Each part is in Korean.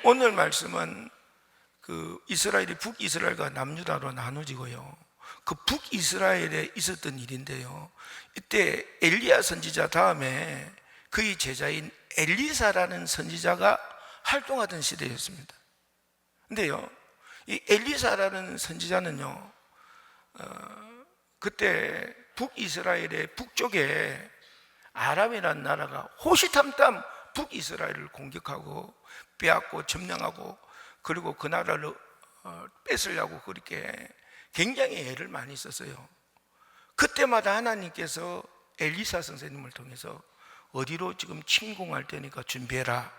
오늘 말씀은 그 이스라엘이 북이스라엘과 남유다로 나눠지고요, 그 북이스라엘에 있었던 일인데요, 이때 엘리야 선지자 다음에 그의 제자인 엘리사라는 선지자가 활동하던 시대였습니다. 근데요, 이 엘리사라는 선지자는요, 그때 북이스라엘의 북쪽에 아람이라는 나라가 호시탐탐 북이스라엘을 공격하고 빼앗고 점령하고, 그리고 그 나라를 뺏으려고 그렇게 굉장히 애를 많이 썼어요. 그때마다 하나님께서 엘리사 선생님을 통해서 어디로 지금 침공할 때니까 준비해라,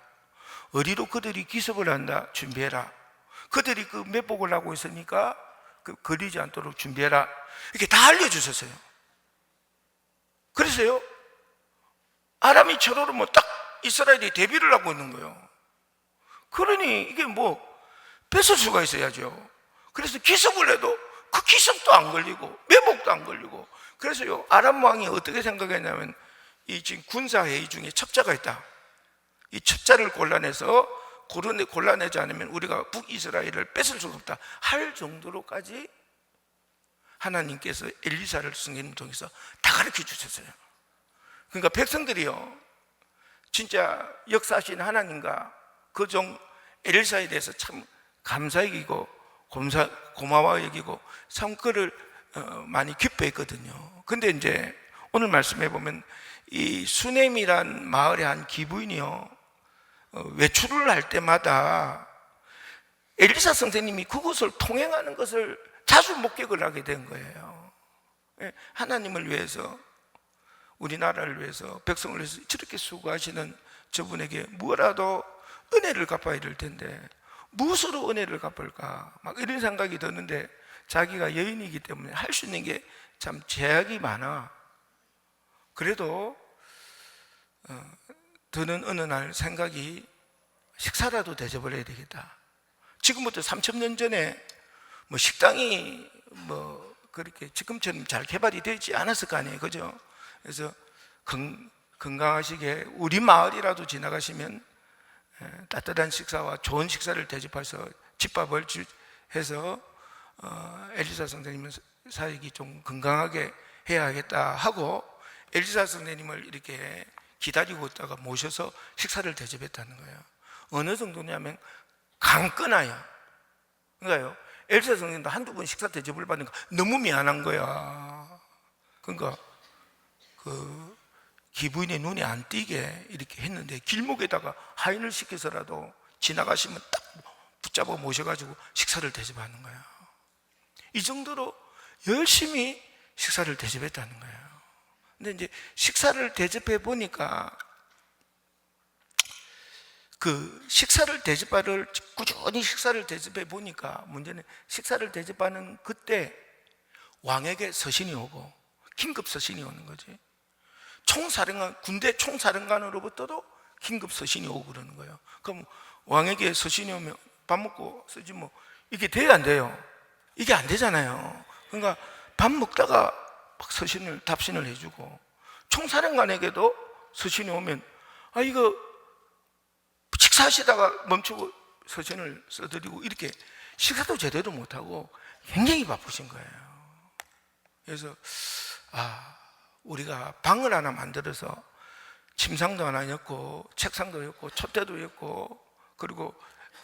어디로 그들이 기습을 한다 준비해라, 그들이 그 매복을 하고 있으니까 거리지 않도록 준비해라, 이렇게 다 알려주셨어요. 그래서요, 아람이 쳐들어오면 딱 이스라엘이 대비를 하고 있는 거예요. 그러니 이게 뭐 뺏을 수가 있어야죠. 그래서 기습을 해도 그 기습도 안 걸리고 매복도 안 걸리고, 그래서요, 아람 왕이 어떻게 생각했냐면, 이 지금 군사회의 중에 첩자가 있다, 이 첩자를 골라내지 않으면 우리가 북이스라엘을 뺏을 수가 없다 할 정도로까지 하나님께서 엘리사를 선생님 통해서 다 가르쳐 주셨어요. 그러니까 백성들이요, 진짜 역사하신 하나님과 그 종 엘리사에 대해서 참 감사 여기고 고마워 여기고 참 그를 많이 기뻐했거든요. 근데 이제 오늘 말씀해 보면 이 수넴이란 마을의 한 기부인이요, 외출을 할 때마다 엘리사 선생님이 그곳을 통행하는 것을 자주 목격을 하게 된 거예요. 하나님을 위해서, 우리나라를 위해서, 백성을 위해서 저렇게 수고하시는 저분에게 뭐라도 은혜를 갚아야 될 텐데 무엇으로 은혜를 갚을까, 막 이런 생각이 드는데, 자기가 여인이기 때문에 할 수 있는 게 참 제약이 많아. 그래도 드는 어느 날 생각이, 식사라도 대접을 해야 되겠다. 지금부터 3000년 전에 뭐 식당이 뭐 그렇게 지금처럼 잘 개발이 되지 않았을 거 아니에요, 그죠? 그래서 건강하시게 우리 마을이라도 지나가시면 따뜻한 식사와 좋은 식사를 대접해서 집밥을 해서 엘리사 선생님은 사역이 좀 건강하게 해야겠다 하고 엘리사 선생님을 이렇게 기다리고 있다가 모셔서 식사를 대접했다는 거예요. 어느 정도냐면 강끈하여. 그러니까요, 엘리사 선생님도 한두 번 식사 대접을 받으니까 너무 미안한 거야. 그러니까 그 기부인의 눈에 안 띄게 이렇게 했는데, 길목에다가 하인을 시켜서라도 지나가시면 딱 붙잡아 모셔가지고 식사를 대접하는 거예요. 이 정도로 열심히 식사를 대접했다는 거예요. 근데 이제 식사를 대접해 보니까, 꾸준히 식사를 대접해 보니까, 문제는 식사를 대접하는 그때 왕에게 서신이 오고 긴급 서신이 오는 거지. 군대 총사령관으로부터도 긴급 서신이 오고 그러는 거예요. 그럼 왕에게 서신이 오면 밥 먹고 쓰지 뭐, 이게 돼야 안 돼요? 이게 안 되잖아요. 그러니까 밥 먹다가 막 답신을 해주고, 총사령관에게도 서신이 오면 이거 식사하시다가 멈추고 서신을 써드리고, 이렇게 식사도 제대로 못하고 굉장히 바쁘신 거예요. 그래서 우리가 방을 하나 만들어서 침상도 하나 였고 책상도 였고 촛대도 였고 그리고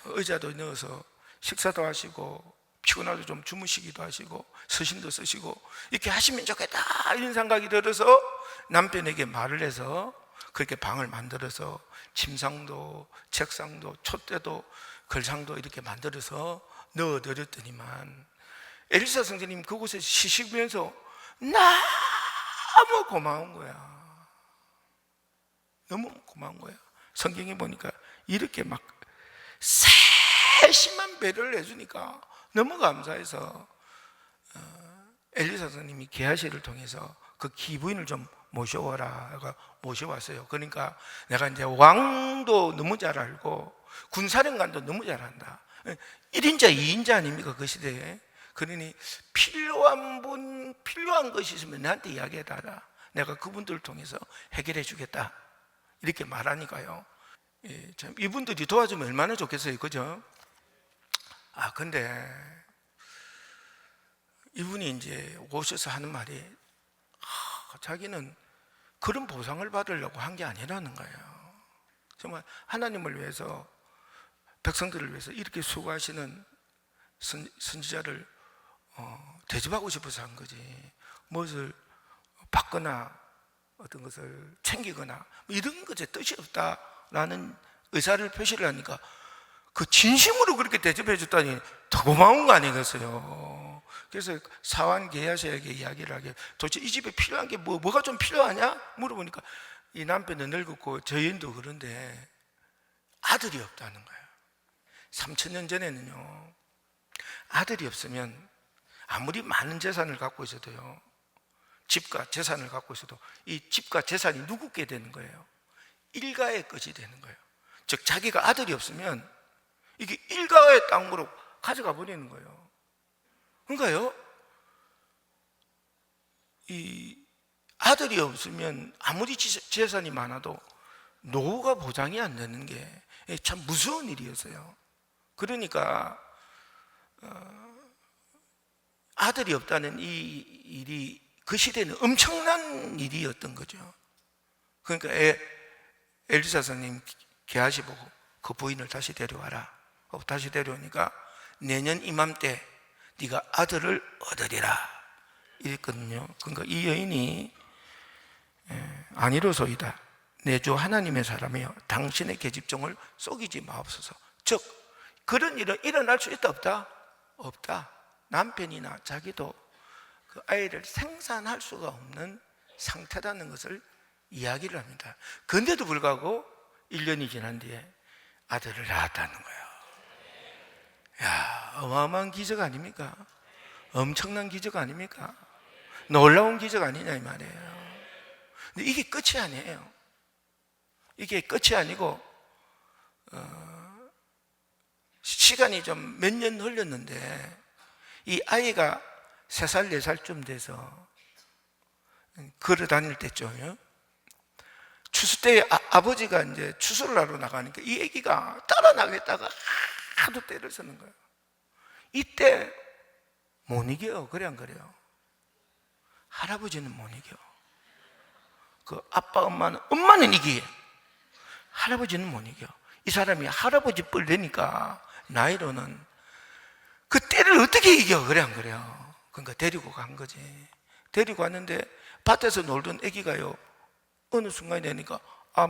의자도 넣어서 식사도 하시고 피곤하도 좀 주무시기도 하시고 서신도 쓰시고 이렇게 하시면 좋겠다, 이런 생각이 들어서 남편에게 말을 해서 그렇게 방을 만들어서 침상도 책상도 촛대도 걸상도 이렇게 만들어서 넣어드렸더니만, 엘리사 선생님 그곳에 쉬시면서 너무 고마운 거야. 너무 고마운 거야. 성경에 보니까 이렇게 막 세심한 배려를 해주니까 너무 감사해서 엘리사 선생님이 게하시를 통해서 그 기부인을 좀 모셔와라. 모셔왔어요. 그러니까 내가 이제 왕도 너무 잘 알고 군사령관도 너무 잘한다. 1인자 2인자 아닙니까 그 시대에. 그러니 필요한 것이 있으면 나한테 이야기해달라. 내가 그분들을 통해서 해결해 주겠다. 이렇게 말하니까요, 참 이분들이 도와주면 얼마나 좋겠어요, 그죠? 근데 이분이 이제 오셔서 하는 말이 자기는 그런 보상을 받으려고 한 게 아니라는 거예요. 정말 하나님을 위해서, 백성들을 위해서 이렇게 수고하시는 선지자를 대접하고 싶어서 한 거지, 무엇을 받거나 어떤 것을 챙기거나 이런 것에 뜻이 없다라는 의사를 표시를 하니까 그 진심으로 그렇게 대접해 줬다니 더 고마운 거 아니겠어요? 그래서 사환 게하시에게 이야기를 하게, 도대체 이 집에 필요한 게 뭐가 좀 필요하냐? 물어보니까 이 남편도 늙었고 저희도 그런데 아들이 없다는 거예요. 3000년 전에는요, 아들이 없으면 아무리 많은 재산을 갖고 있어도요, 집과 재산을 갖고 있어도 이 집과 재산이 누구께 되는 거예요? 일가의 것이 되는 거예요. 즉 자기가 아들이 없으면 이게 일가의 땅으로 가져가 버리는 거예요. 그러니까요, 이 아들이 없으면 아무리 재산이 많아도 노후가 보장이 안 되는 게 참 무서운 일이었어요. 그러니까 아들이 없다는 이 일이 그 시대는 엄청난 일이었던 거죠. 그러니까 엘리사 선생님 게하시 보고 그 부인을 다시 데려와라. 다시 데려오니까 내년 이맘때 네가 아들을 얻으리라 이랬거든요. 그러니까 이 여인이 아니로소이다. 내 주 하나님의 사람이여, 당신의 계집종을 속이지 마옵소서. 즉 그런 일은 일어날 수 있다 없다? 없다. 남편이나 자기도 그 아이를 생산할 수가 없는 상태라는 것을 이야기를 합니다. 그런데도 불구하고 1년이 지난 뒤에 아들을 낳았다는 거예요. 야, 어마어마한 기적 아닙니까? 엄청난 기적 아닙니까? 놀라운 기적 아니냐 이 말이에요. 근데 이게 끝이 아니에요. 이게 끝이 아니고 시간이 좀 몇 년 흘렸는데 이 아이가 3살, 4살쯤 돼서 걸어 다닐 때쯤, 추수 때 아버지가 이제 추수를 하러 나가니까 이 아기가 따라 나가겠다가 하도 때를 쓰는 거예요. 이때 못 이겨요. 그래 안 그래요? 할아버지는 못 이겨. 그 아빠 엄마는 이기해. 할아버지는 못 이겨. 이 사람이 할아버지 뻘 되니까 나이로는 그 때를 어떻게 이겨? 그래 안 그래요? 그러니까 데리고 간 거지. 데리고 왔는데 밭에서 놀던 아기가요, 어느 순간이 되니까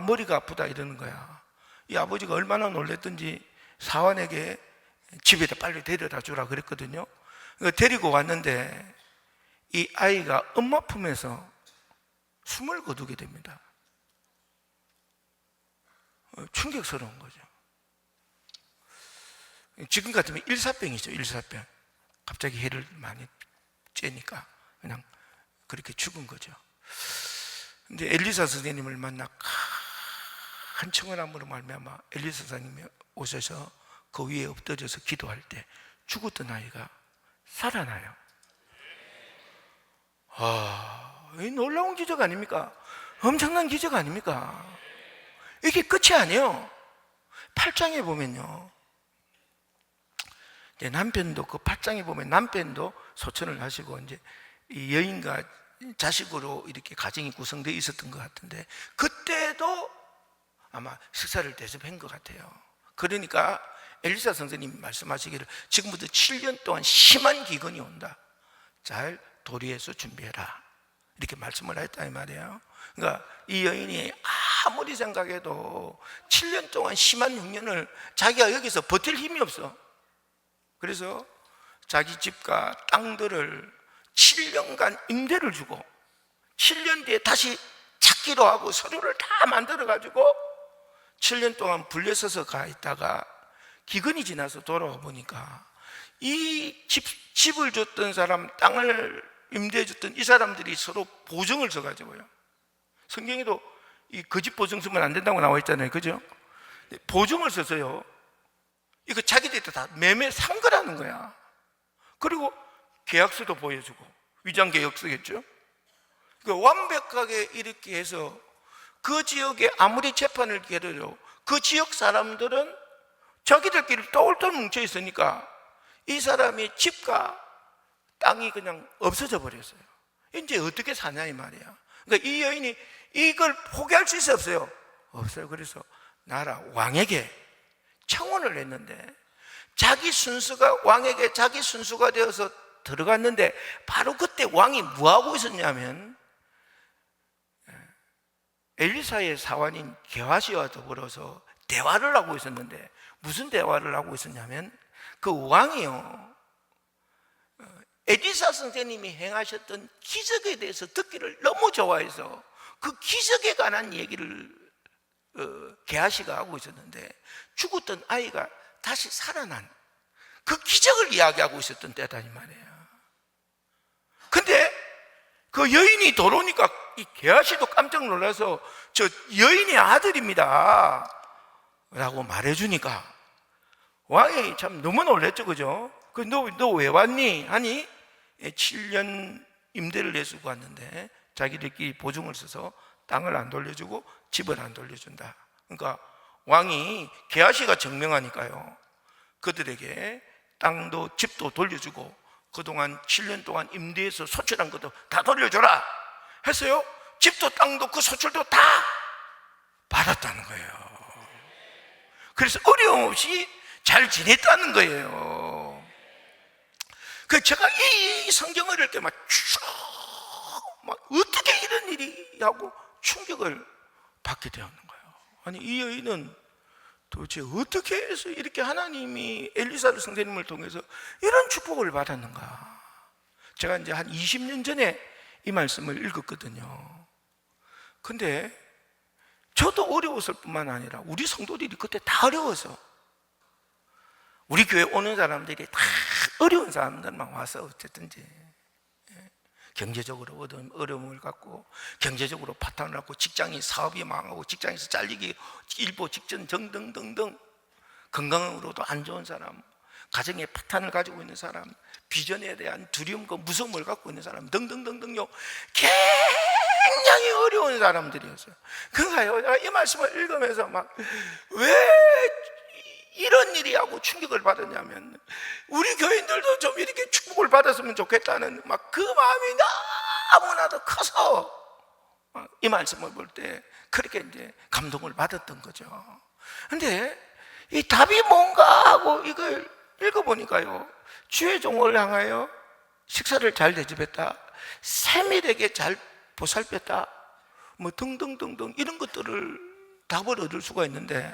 머리가 아프다 이러는 거야. 이 아버지가 얼마나 놀랬던지 사환에게 집에다 빨리 데려다 주라 그랬거든요. 그러니까 데리고 왔는데 이 아이가 엄마 품에서 숨을 거두게 됩니다. 충격스러운 거죠. 지금 같으면 일사병이죠. 일사병. 갑자기 해를 많이 쬐니까 그냥 그렇게 죽은 거죠. 근데 엘리사 선생님을 만나 한 청원함으로 말미암아 엘리사 선생님이 오셔서 그 위에 엎드려서 기도할 때 죽었던 아이가 살아나요. 이 놀라운 기적 아닙니까? 엄청난 기적 아닙니까? 이게 끝이 아니에요. 8장에 보면요, 이제 남편도 그 8장에 보면 남편도 소천을 하시고 이제 이 여인과 자식으로 이렇게 가정이 구성되어 있었던 것 같은데 그때도 아마 식사를 대접한 것 같아요. 그러니까 엘리사 선생님이 말씀하시기를 지금부터 7년 동안 심한 기근이 온다. 잘 도리해서 준비해라. 이렇게 말씀을 했다 이 말이에요. 그러니까 이 여인이 아무리 생각해도 7년 동안 심한 흉년을 자기가 여기서 버틸 힘이 없어. 그래서 자기 집과 땅들을 7년간 임대를 주고 7년 뒤에 다시 찾기로 하고 서류를 다 만들어가지고 7년 동안 불려서서 가 있다가 기근이 지나서 돌아와 보니까 이 집을 줬던 사람, 땅을 임대해 줬던 이 사람들이 서로 보증을 서가지고요. 성경에도 이 거짓 보증 쓰면 안 된다고 나와 있잖아요. 그죠? 보증을 써서요, 이거 자기들이 다 매매 산 거라는 거야. 그리고 계약서도 보여주고, 위장 계약서겠죠? 완벽하게 이렇게 해서 그 지역에 아무리 재판을 기다려도 그 지역 사람들은 자기들끼리 똘똘 뭉쳐 있으니까 이 사람이 집과 땅이 그냥 없어져 버렸어요. 이제 어떻게 사냐 이 말이야. 그러니까 이 여인이 이걸 포기할 수 있어요, 없어요? 없어요. 그래서 나라 왕에게 청혼을 했는데 자기 순수가 왕에게 자기 순수가 되어서 들어갔는데 바로 그때 왕이 뭐하고 있었냐면 엘리사의 사환인 게하시와 더불어서 대화를 하고 있었는데 무슨 대화를 하고 있었냐면 그 왕이요 엘리사 선생님이 행하셨던 기적에 대해서 듣기를 너무 좋아해서 그 기적에 관한 얘기를 게하시가 하고 있었는데 죽었던 아이가 다시 살아난 그 기적을 이야기하고 있었던 때다 이 말이에요. 근데 그 여인이 돌아오니까 이 게하시도 깜짝 놀라서 저 여인의 아들입니다 라고 말해주니까 왕이 참 너무 놀랬죠, 그죠? 너 왜 왔니? 하니 7년 임대를 내주고 왔는데 자기들끼리 보증을 써서 땅을 안 돌려주고 집을 안 돌려준다. 그러니까 왕이 게하시가 증명하니까요 그들에게 땅도 집도 돌려주고 그동안 7년 동안 임대해서 소출한 것도 다 돌려줘라 했어요. 집도 땅도 그 소출도 다 받았다는 거예요. 그래서 어려움 없이 잘 지냈다는 거예요. 그 제가 이 성경을 읽을 때 막 어떻게 이런 일이 하고 충격을 받게 되었는 거예요. 아니 이 여인은 도대체 어떻게 해서 이렇게 하나님이 엘리사 선생님을 통해서 이런 축복을 받았는가? 제가 이제 한 20년 전에 이 말씀을 읽었거든요. 근데 저도 어려웠을 뿐만 아니라 우리 성도들이 그때 다 어려워서 우리 교회 오는 사람들이 다 어려운 사람들만 와서 어쨌든지 경제적으로 어려움을 갖고 경제적으로 파탄을 갖고 직장이 사업이 망하고 직장에서 잘리기 일보 직전 등등등등 건강으로도 안 좋은 사람 가정의 파탄을 가지고 있는 사람 비전에 대한 두려움과 무서움을 갖고 있는 사람 등등등등요 굉장히 어려운 사람들이었어요. 그러니까요 내가 이 말씀을 읽으면서 막 왜 이런 일이 하고 충격을 받았냐면 우리 교인들도 좀 이렇게 축복을 받았으면 좋겠다는 막 그 마음이 너무나도 커서 이 말씀을 볼 때 그렇게 이제 감동을 받았던 거죠. 근데 이 답이 뭔가 하고 이걸 읽어보니까요 주의 종을 향하여 식사를 잘 대접했다 세밀하게 잘 보살폈다 뭐 등등등등 이런 것들을 답을 얻을 수가 있는데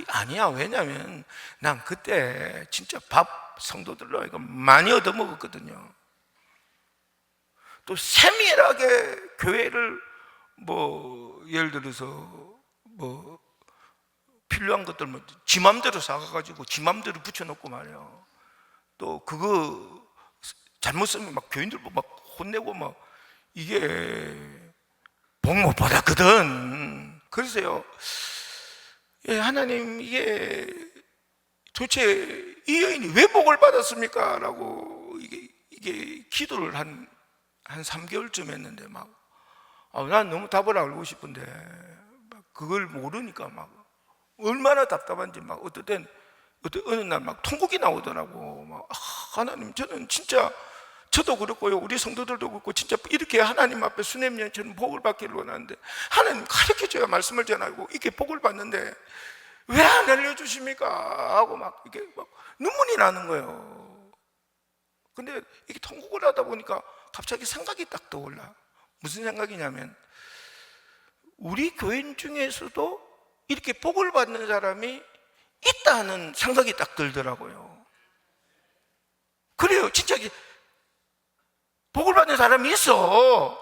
아니야. 왜냐하면 난 그때 진짜 밥 성도들로 이거 많이 얻어먹었거든요. 또 세밀하게 교회를 뭐 예를 들어서 뭐 필요한 것들 뭐 지 맘대로 사가지고 지 맘대로 붙여놓고 말이에요. 또 그거 잘못 쓰면 막 교인들 막 혼내고 막 이게 복 못 받았거든. 그래서요 하나님 이게 도대체 이 여인이 왜 복을 받았습니까? 라고 이게 기도를 한 3개월쯤 했는데 난 너무 답을 알고 싶은데 그걸 모르니까 막 얼마나 답답한지 막 어느 날 막 통곡이 나오더라고. 하나님 저는 진짜 저도 그렇고요 우리 성도들도 그렇고 진짜 이렇게 하나님 앞에 수냄년처럼 복을 받기를 원하는데 하나님 가르쳐줘야 말씀을 전하고 이렇게 복을 받는데 왜 안 알려주십니까? 하고 막 이게 막 눈물이 나는 거예요. 근데 이게 통곡을 하다 보니까 갑자기 생각이 딱 떠올라. 무슨 생각이냐면 우리 교인 중에서도 이렇게 복을 받는 사람이 있다는 생각이 딱 들더라고요. 그래요 진짜 복을 받는 사람이 있어.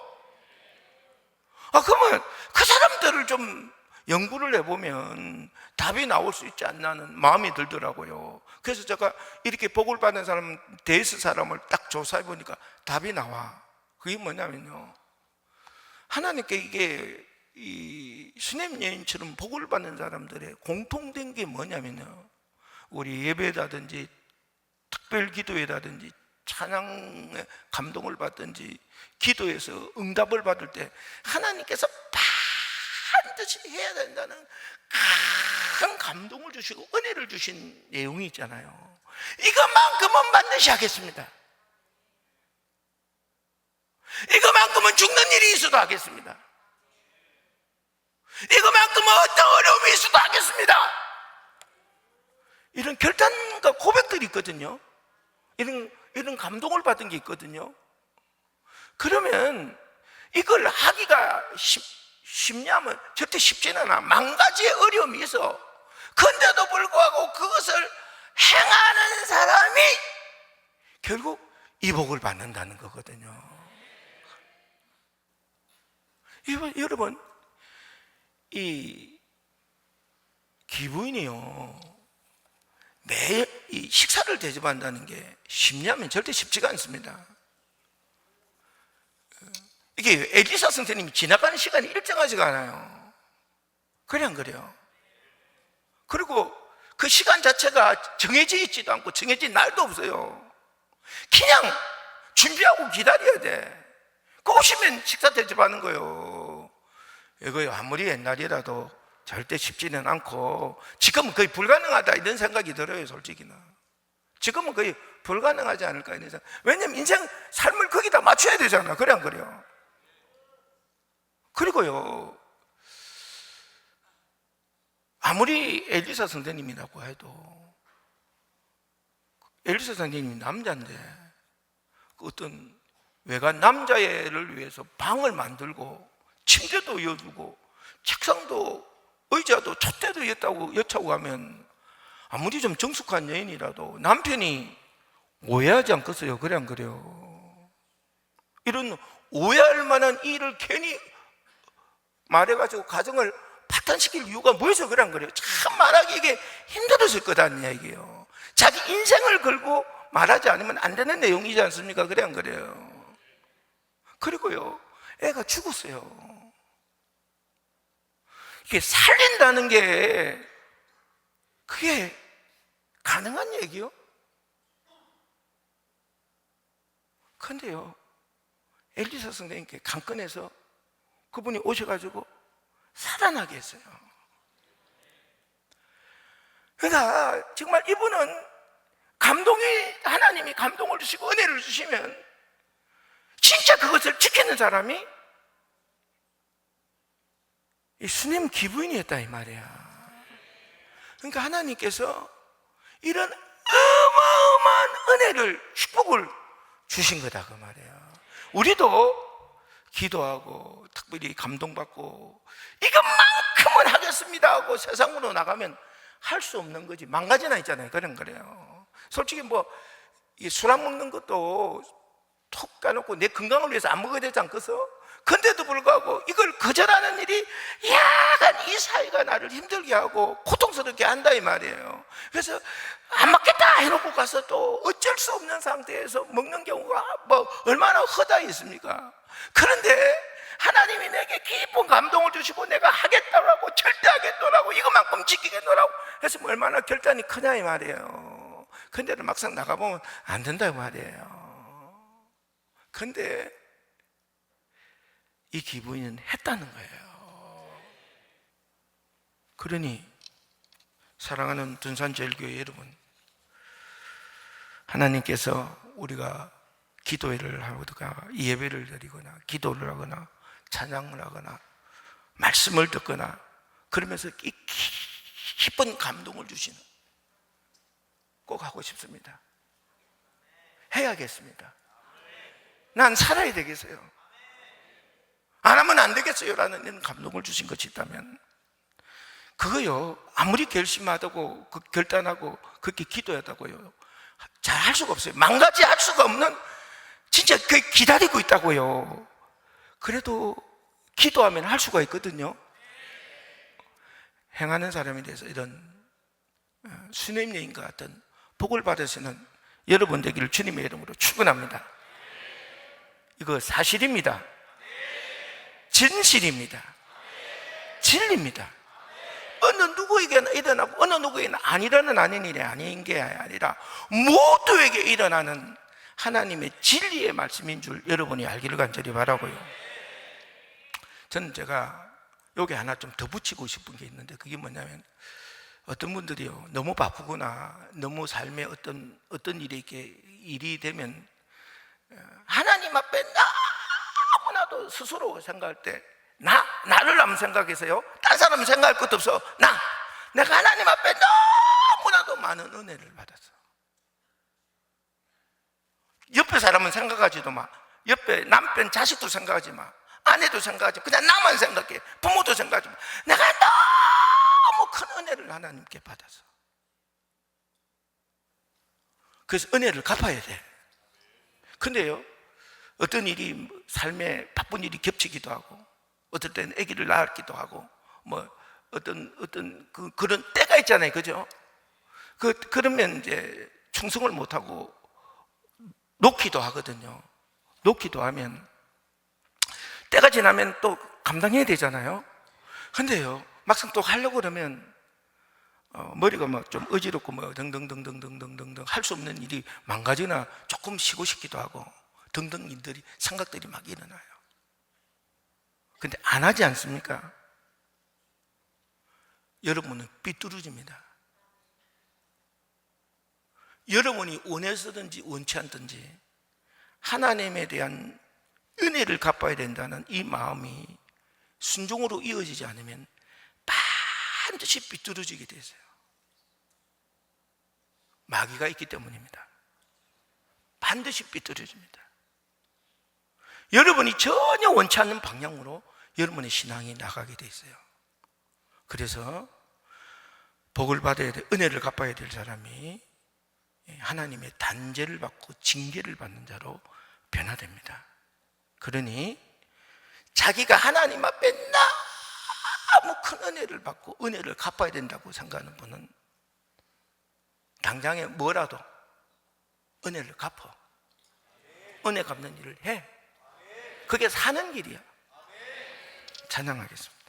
그러면 그 사람들을 좀 연구를 해보면 답이 나올 수 있지 않나는 마음이 들더라고요. 그래서 제가 이렇게 복을 받는 사람 데이스 사람을 딱 조사해보니까 답이 나와. 그게 뭐냐면요 하나님께 이게 이 수냄 여인처럼 복을 받는 사람들의 공통된 게 뭐냐면요 우리 예배라든지 특별 기도회라든지 찬양의 감동을 받든지 기도해서 응답을 받을 때 하나님께서 반드시 해야 된다는 큰 감동을 주시고 은혜를 주신 내용이 있잖아요. 이것만큼은 반드시 하겠습니다. 이것만큼은 죽는 일이 있어도 하겠습니다. 이것만큼은 어떤 어려움이 있어도 하겠습니다. 이런 결단과 고백들이 있거든요. 이런 감동을 받은 게 있거든요. 그러면 이걸 하기가 쉽냐면 절대 쉽지는 않아. 만 가지의 어려움이 있어. 그런데도 불구하고 그것을 행하는 사람이 결국 이 복을 받는다는 거거든요. 여러분, 이 기부인이요, 매일 이 식사를 대접한다는 게 쉽냐면 절대 쉽지가 않습니다. 이게 엘리사 선생님이 지나가는 시간이 일정하지가 않아요. 그래 안 그래요? 그리고 그 시간 자체가 정해져 있지도 않고 정해진 날도 없어요. 그냥 준비하고 기다려야 돼. 그 오시면 식사 대접하는 거예요. 이거 아무리 옛날이라도 절대 쉽지는 않고 지금은 거의 불가능하다 이런 생각이 들어요. 솔직히는 지금은 거의 불가능하지 않을까 이런 생각. 왜냐면 인생 삶을 거기다 맞춰야 되잖아. 그래 안 그래요? 그리고요, 아무리 엘리사 선생님이라고 해도 엘리사 선생님이 남자인데 어떤 외간 남자애를 위해서 방을 만들고 침대도 이어주고 책상도 의자도 촛대도 여차고 하면 아무리 좀 정숙한 여인이라도 남편이 오해하지 않겠어요? 그래 안 그래요? 이런 오해할 만한 일을 괜히 말해가지고 가정을 파탄시킬 이유가 뭐여서 그래 안 그래요? 참 말하기 이게 힘들었을 거다 이야기예요. 자기 인생을 걸고 말하지 않으면 안 되는 내용이지 않습니까? 그래 안 그래요? 그리고요, 애가 죽었어요. 이게 살린다는 게 그게 가능한 얘기요? 근데요, 엘리사 선생님께 강권해서 그분이 오셔가지고 살아나게 했어요. 그러니까 정말 이분은 하나님이 감동을 주시고 은혜를 주시면 진짜 그것을 지키는 사람이 이 수냄 기부인이었다 이 말이야. 그러니까 하나님께서 이런 어마어마한 은혜를, 축복을 주신 거다 그 말이야. 우리도 기도하고 특별히 감동받고 이것만큼은 하겠습니다 하고 세상으로 나가면 할 수 없는 거지. 망가지나 있잖아요. 그런 거래요. 솔직히 술 안 먹는 것도 톡 까놓고 내 건강을 위해서 안 먹어야 되지 않겠어? 근데도 불구하고 이걸 거절하는 일이 약간 이 사회가 나를 힘들게 하고 고통스럽게 한다 이 말이에요. 그래서 안 먹겠다 해놓고 가서 또 어쩔 수 없는 상태에서 먹는 경우가 얼마나 허다 있습니까? 그런데 하나님이 내게 깊은 감동을 주시고 내가 하겠다라고, 절대 하겠노라고, 이것만큼 지키겠노라고 해서 얼마나 결단이 크냐 이 말이에요. 근데도 막상 나가보면 안 된다 이 말이에요. 근데 이 기부인은 했다는 거예요. 그러니 사랑하는 둔산제일교회 여러분, 하나님께서 우리가 기도회를 하거나 예배를 드리거나 기도를 하거나 찬양을 하거나 말씀을 듣거나 그러면서 이 깊은 감동을 주시는, 꼭 하고 싶습니다. 해야겠습니다. 난 살아야 되겠어요. 안 하면 안 되겠어요 라는 이런 감동을 주신 것이 있다면 그거요, 아무리 결심하다고 결단하고 그렇게 기도하다고요 잘 할 수가 없어요. 망가지할 수가 없는, 진짜 기다리고 있다고요. 그래도 기도하면 할 수가 있거든요. 행하는 사람에 대해서 이런 수님 여인과 같은 복을 받으시는 여러분 되기를 주님의 이름으로 축원합니다. 이거 사실입니다. 진실입니다. 진리입니다. 어느 누구에게나 일어나고 어느 누구에게나 안 일어나는 일이 아닌 게 아니라 모두에게 일어나는 하나님의 진리의 말씀인 줄 여러분이 알기를 간절히 바라고요. 저는 제가 여기 하나 좀 더 붙이고 싶은 게 있는데, 그게 뭐냐면, 어떤 분들이요, 너무 바쁘거나 너무 삶에 어떤 일이 이렇게 일이 되면 하나님 앞에 너무나도 스스로 생각할 때, 나를 한번 생각해서요, 딴 사람 생각할 것도 없어. 내가 하나님 앞에 너무나도 많은 은혜를 받았어. 옆에 사람은 생각하지도 마. 옆에 남편, 자식도 생각하지 마. 아내도 생각하지 마. 그냥 나만 생각해. 부모도 생각하지 마. 내가 너무 큰 은혜를 하나님께 받았어. 그래서 은혜를 갚아야 돼. 근데요, 어떤 일이, 삶에 바쁜 일이 겹치기도 하고, 어떨 때는 아기를 낳기도 하고, 그런 때가 있잖아요. 그죠? 그러면 이제 충성을 못하고 놓기도 하거든요. 놓기도 하면 때가 지나면 또 감당해야 되잖아요. 근데요, 막상 또 하려고 그러면 머리가 막 좀 어지럽고 등등등등등등등 할 수 없는 일이 망가지나 조금 쉬고 싶기도 하고 등등 일들이, 생각들이 막 일어나요. 근데 안 하지 않습니까? 여러분은 삐뚤어집니다. 여러분이 원해서든지 원치 않든지 하나님에 대한 은혜를 갚아야 된다는 이 마음이 순종으로 이어지지 않으면 반드시 삐뚤어지게 되세요. 마귀가 있기 때문입니다. 반드시 삐뚤어집니다. 여러분이 전혀 원치 않는 방향으로 여러분의 신앙이 나가게 돼 있어요. 그래서 복을 받아야 돼, 은혜를 갚아야 될 사람이 하나님의 단죄를 받고 징계를 받는 자로 변화됩니다. 그러니 자기가 하나님 앞에 너무 큰 은혜를 받고 은혜를 갚아야 된다고 생각하는 분은 당장에 뭐라도 은혜를 갚아. 은혜 갚는 일을 해. 그게 사는 길이야. 찬양하겠습니다.